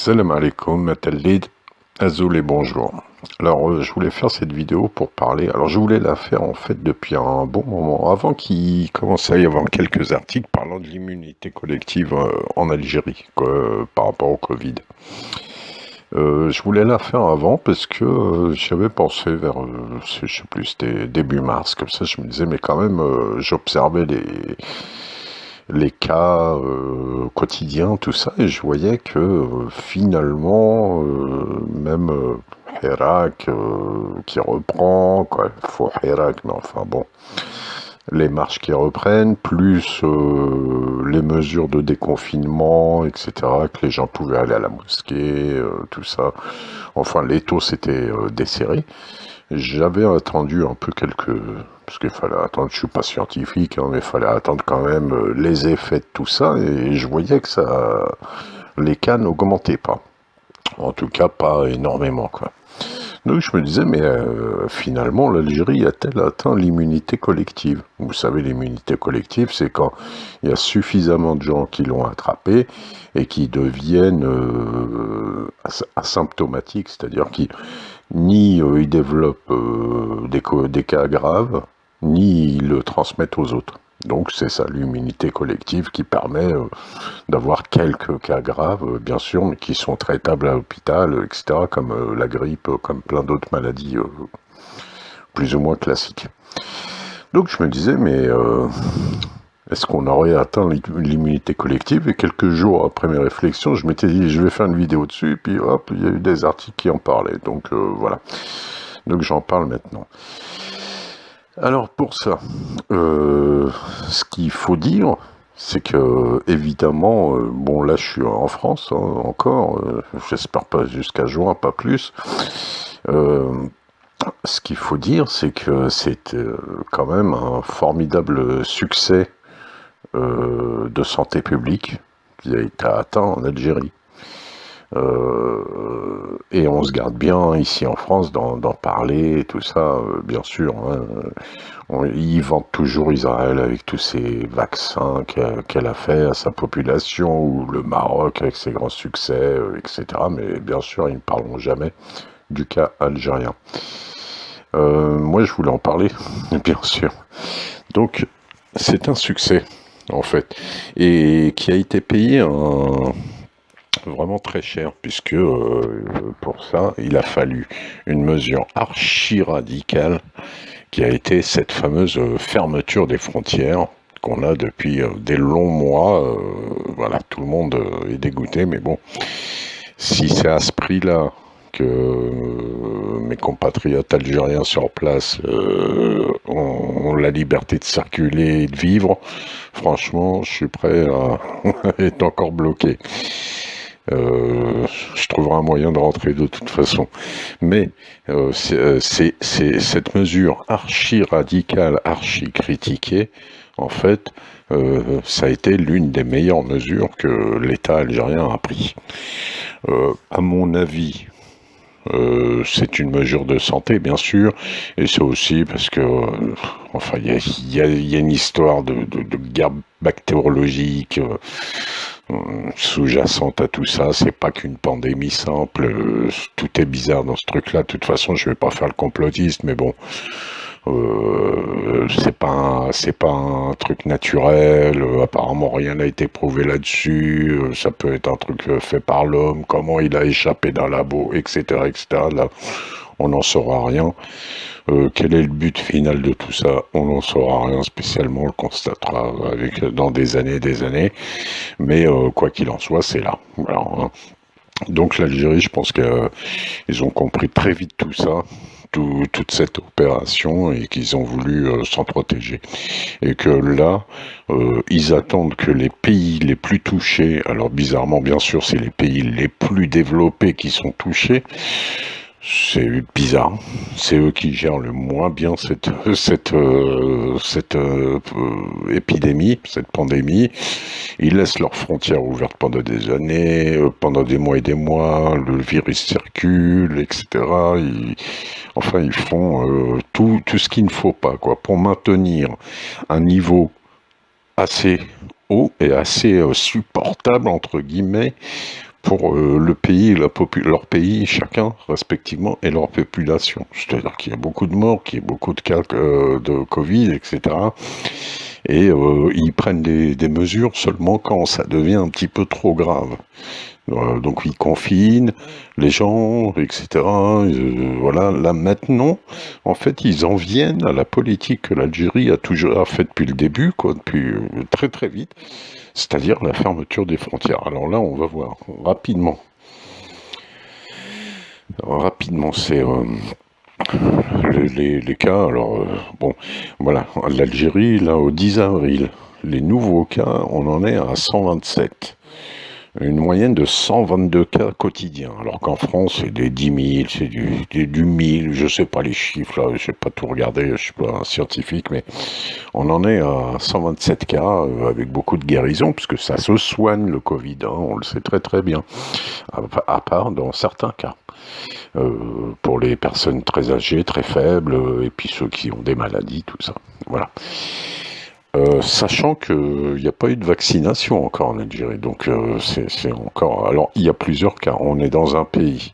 Salam alaikum, Matalid, Azul et bonjour. Alors, je voulais faire cette vidéo pour parler. Alors, je voulais la faire en fait depuis un bon moment, avant qu'il commence à y avoir quelques articles parlant de l'immunité collective en Algérie, quoi, par rapport au Covid. Je voulais la faire avant parce que j'avais pensé vers, je sais plus, c'était début mars, comme ça, je me disais, mais quand même, j'observais les cas quotidiens, tout ça, et je voyais que finalement, même Hirak qui reprend, quoi, il faut Hirak, mais enfin bon, les marches qui reprennent, plus les mesures de déconfinement, etc., que les gens pouvaient aller à la mosquée, tout ça, enfin l'étau s'était desserré. J'avais attendu un peu parce qu'il fallait attendre, je suis pas scientifique, hein, mais il fallait attendre quand même les effets de tout ça, et je voyais que les cas n'augmentaient pas. En tout cas, pas énormément, quoi. Donc je me disais, mais finalement, l'Algérie a-t-elle atteint l'immunité collective? Vous savez, l'immunité collective, c'est quand il y a suffisamment de gens qui l'ont attrapé et qui deviennent asymptomatiques, c'est-à-dire qui ni ils développent des cas graves, ni ils le transmettent aux autres. Donc c'est ça, l'immunité collective qui permet d'avoir quelques cas graves, bien sûr, mais qui sont traitables à l'hôpital, etc., comme la grippe, comme plein d'autres maladies plus ou moins classiques. Donc je me disais, mais est-ce qu'on aurait atteint l'immunité collective? Et quelques jours après mes réflexions, je m'étais dit, je vais faire une vidéo dessus, et puis hop, il y a eu des articles qui en parlaient. Donc voilà. Donc j'en parle maintenant. Alors pour ça, ce qu'il faut dire, c'est que évidemment, bon là je suis en France encore, j'espère pas jusqu'à juin, pas plus. Ce qu'il faut dire, c'est que c'est quand même un formidable succès de santé publique qui a été atteint en Algérie. Et on se garde bien ici en France d'en parler et tout ça, bien sûr. Hein. Ils vantent toujours Israël avec tous ces vaccins qu'elle a fait à sa population, ou le Maroc avec ses grands succès, etc. Mais bien sûr, ils ne parleront jamais du cas algérien. Moi, je voulais en parler, bien sûr. Donc, c'est un succès, en fait, et qui a été payé vraiment très cher, puisque pour ça, il a fallu une mesure archi radicale qui a été cette fameuse fermeture des frontières qu'on a depuis des longs mois. Voilà, tout le monde est dégoûté, mais bon, si c'est à ce prix-là que mes compatriotes algériens sur place ont la liberté de circuler et de vivre, franchement, je suis prêt à être encore bloqué. Je trouverai un moyen de rentrer de toute façon. Mais c'est cette mesure archi radicale, archi critiquée, en fait, ça a été l'une des meilleures mesures que l'État algérien a pris. À mon avis, c'est une mesure de santé, bien sûr, et c'est aussi parce que, enfin, il y a une histoire de guerre bactériologique sous-jacente à tout ça. C'est pas qu'une pandémie simple. Tout est bizarre dans ce truc-là. De toute façon, je vais pas faire le complotiste, mais bon. C'est pas un truc naturel, apparemment rien n'a été prouvé là-dessus, ça peut être un truc fait par l'homme, comment il a échappé d'un labo, etc., etc. Là, on n'en saura rien. Quel est le but final de tout ça? On n'en saura rien spécialement, on le constatera dans des années, mais quoi qu'il en soit, c'est là. Alors, hein. Donc l'Algérie, je pense qu'ils ont compris très vite tout ça, toute cette opération, et qu'ils ont voulu s'en protéger. Et que là, ils attendent que les pays les plus touchés, alors bizarrement bien sûr c'est les pays les plus développés qui sont touchés, c'est bizarre, c'est eux qui gèrent le moins bien cette épidémie, cette pandémie. Ils laissent leurs frontières ouvertes pendant des années, pendant des mois et des mois, le virus circule, etc. Ils font tout ce qu'il ne faut pas, quoi, pour maintenir un niveau assez haut et assez supportable, entre guillemets, pour le pays, leur pays, chacun, respectivement, et leur population. C'est-à-dire qu'il y a beaucoup de morts, qu'il y a beaucoup de cas de Covid, etc. Et ils prennent des mesures seulement quand ça devient un petit peu trop grave. Donc ils confinent les gens, etc. Voilà, là maintenant, en fait, ils en viennent à la politique que l'Algérie a toujours fait depuis le début, quoi, depuis très très vite, c'est-à-dire la fermeture des frontières. Alors là, on va voir rapidement. Rapidement, c'est les cas. Alors bon, voilà, l'Algérie, là, au 10 avril, les nouveaux cas, on en est à 127. Une moyenne de 122 cas quotidiens, alors qu'en France, c'est des 10 000, c'est du 1000, je sais pas les chiffres, là, je sais pas tout regarder, je suis pas un scientifique, mais on en est à 127 cas, avec beaucoup de guérisons, puisque ça se soigne, le Covid, hein, on le sait très très bien, à part dans certains cas. Pour les personnes très âgées, très faibles, et puis ceux qui ont des maladies, tout ça, voilà. Sachant qu'il n'y a pas eu de vaccination encore en Algérie, donc c'est encore... Alors, il y a plusieurs cas. On est dans un pays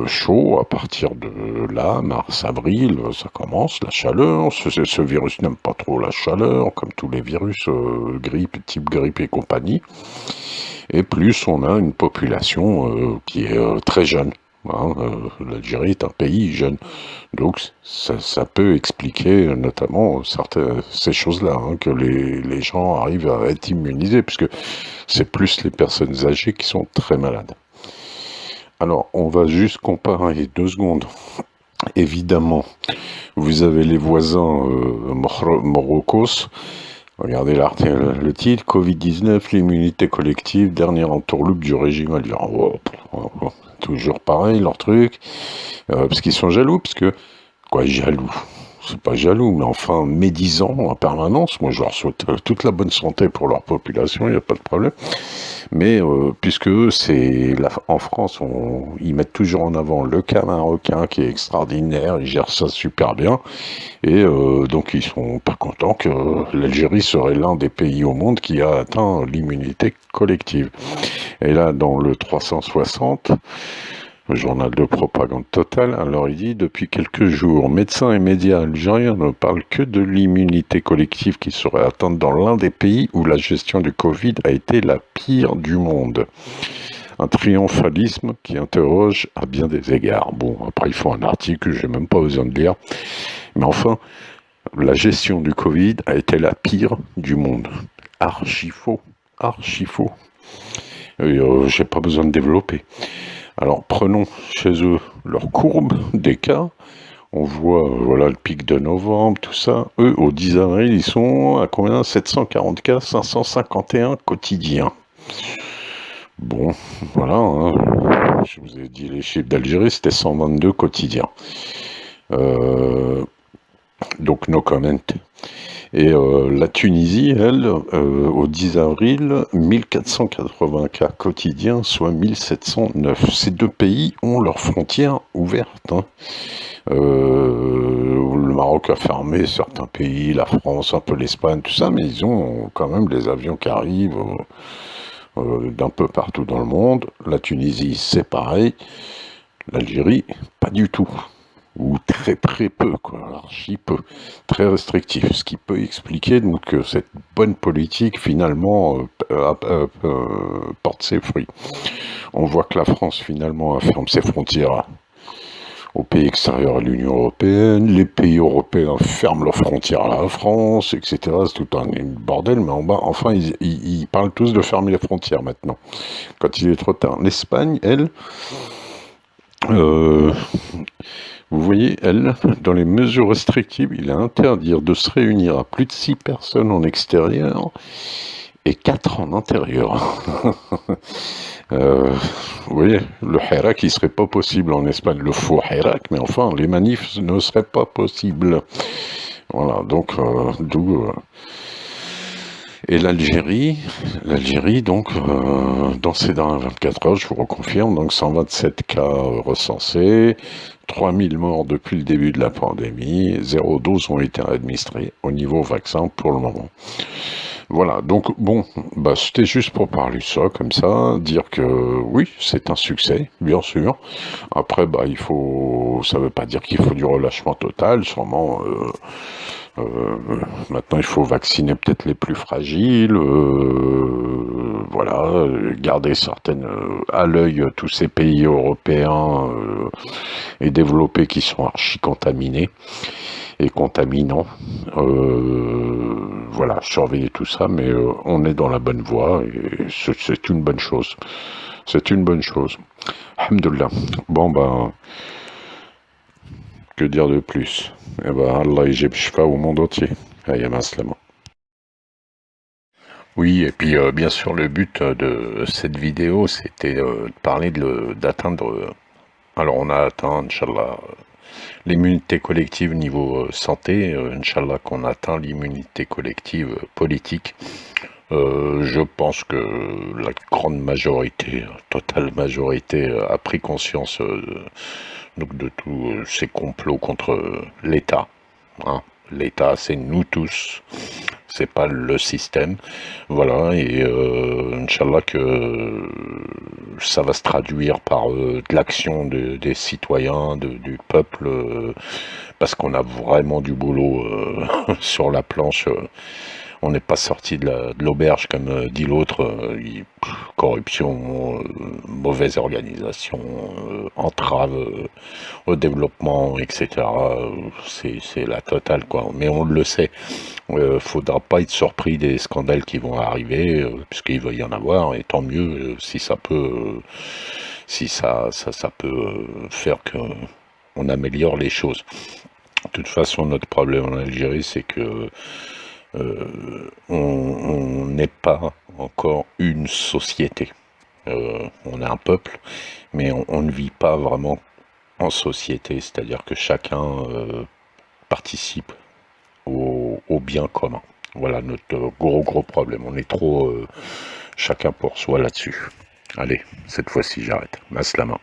chaud, à partir de là, mars, avril, ça commence, la chaleur. Ce virus n'aime pas trop la chaleur, comme tous les virus, type grippe et compagnie. Et plus on a une population qui est très jeune. Hein, l'Algérie est un pays jeune, donc ça peut expliquer notamment ces choses-là, hein, que les gens arrivent à être immunisés, puisque c'est plus les personnes âgées qui sont très malades. Alors, on va juste comparer 2 secondes. Évidemment, vous avez les voisins morocos. Regardez le titre, Covid-19, l'immunité collective, dernière entourloupe du régime algérien. Toujours pareil, leur truc. Parce qu'ils sont jaloux, parce que... Quoi, jaloux? C'est pas jaloux, mais enfin, médisants en permanence. Moi, je leur souhaite toute la bonne santé pour leur population, il n'y a pas de problème. Mais puisque eux, en France, ils mettent toujours en avant le cas marocain qui est extraordinaire, ils gèrent ça super bien, et donc ils sont pas contents que l'Algérie serait l'un des pays au monde qui a atteint l'immunité collective. Et là, dans le 360, le journal de propagande totale, alors il dit, depuis quelques jours, médecins et médias algériens ne parlent que de l'immunité collective qui serait atteinte dans l'un des pays où la gestion du Covid a été la pire du monde. Un triomphalisme qui interroge à bien des égards. Bon, après il faut un article que j'ai même pas besoin de lire. Mais enfin, la gestion du Covid a été la pire du monde. Archi faux. Archi faux. J'ai pas besoin de développer. Alors prenons chez eux leur courbe des cas. On voit voilà le pic de novembre, tout ça. Eux, au 10 avril, ils sont à combien? 740 cas, 551 quotidiens. Bon, voilà. Hein. Je vous ai dit les chiffres d'Algérie, c'était 122 quotidiens. Donc no comment. Et la Tunisie, elle, au 10 avril, 1480 cas quotidiens, soit 1709. Ces 2 pays ont leurs frontières ouvertes. Hein. Le Maroc a fermé certains pays, la France, un peu l'Espagne, tout ça, mais ils ont quand même des avions qui arrivent d'un peu partout dans le monde. La Tunisie, c'est pareil. L'Algérie, pas du tout. Ou très très peu, quoi, archi peu, très restrictif, ce qui peut expliquer donc que cette bonne politique finalement porte ses fruits. On voit que la France finalement ferme ses frontières aux pays extérieurs à l'Union européenne, les pays européens ferment leurs frontières à la France, etc. C'est tout un bordel, mais en bas, enfin, ils parlent tous de fermer les frontières maintenant, quand il est trop tard. L'Espagne, elle... vous voyez, elle, dans les mesures restrictives, il est interdire de se réunir à plus de 6 personnes en extérieur et 4 en intérieur. Vous voyez, le hirak, il serait pas possible en Espagne, le faux hirak, mais enfin, les manifs ne seraient pas possibles. Voilà, donc, d'où... Et l'Algérie, donc, dans ces dernières 24 heures, je vous reconfirme, donc 127 cas recensés, 3000 morts depuis le début de la pandémie, 0 doses ont été administrées au niveau vaccin pour le moment. Voilà, donc bon, bah, c'était juste pour parler de ça, comme ça, dire que oui, c'est un succès, bien sûr. Après, bah, ça veut pas dire qu'il faut du relâchement total, sûrement. Maintenant, il faut vacciner peut-être les plus fragiles, voilà, garder certaines à l'œil tous ces pays européens et développés qui sont archi contaminés et contaminants. Voilà, surveiller tout ça, mais on est dans la bonne voie et c'est une bonne chose. C'est une bonne chose. Alhamdoulilah. Bon, ben, que dire de plus? Eh ben, Allah yjib shfa au monde entier. Ayam aslama. Oui, et puis bien sûr, le but de cette vidéo, c'était de parler d'atteindre. Alors, on a atteint, Inch'Allah, l'immunité collective niveau santé. Inch'Allah, qu'on atteint l'immunité collective politique. Je pense que la grande majorité, totale majorité, a pris conscience donc de tous ces complots contre l'État. Hein. L'État, c'est nous tous, c'est pas le système. Voilà, et Inch'Allah que ça va se traduire par de l'action des citoyens, du peuple, parce qu'on a vraiment du boulot sur la planche. On n'est pas sorti de l'auberge, comme dit l'autre. Corruption, mauvaise organisation, entrave au développement, etc. C'est la totale, quoi. Mais on le sait. Faudra pas être surpris des scandales qui vont arriver, puisqu'il va y en avoir, et tant mieux si ça peut, si ça peut faire qu'on améliore les choses. De toute façon, notre problème en Algérie, c'est que on n'est pas encore une société. On est un peuple, mais on ne vit pas vraiment en société, c'est-à-dire que chacun participe au bien commun. Voilà notre gros problème. On est trop chacun pour soi là-dessus. Allez, cette fois-ci j'arrête. Maslama.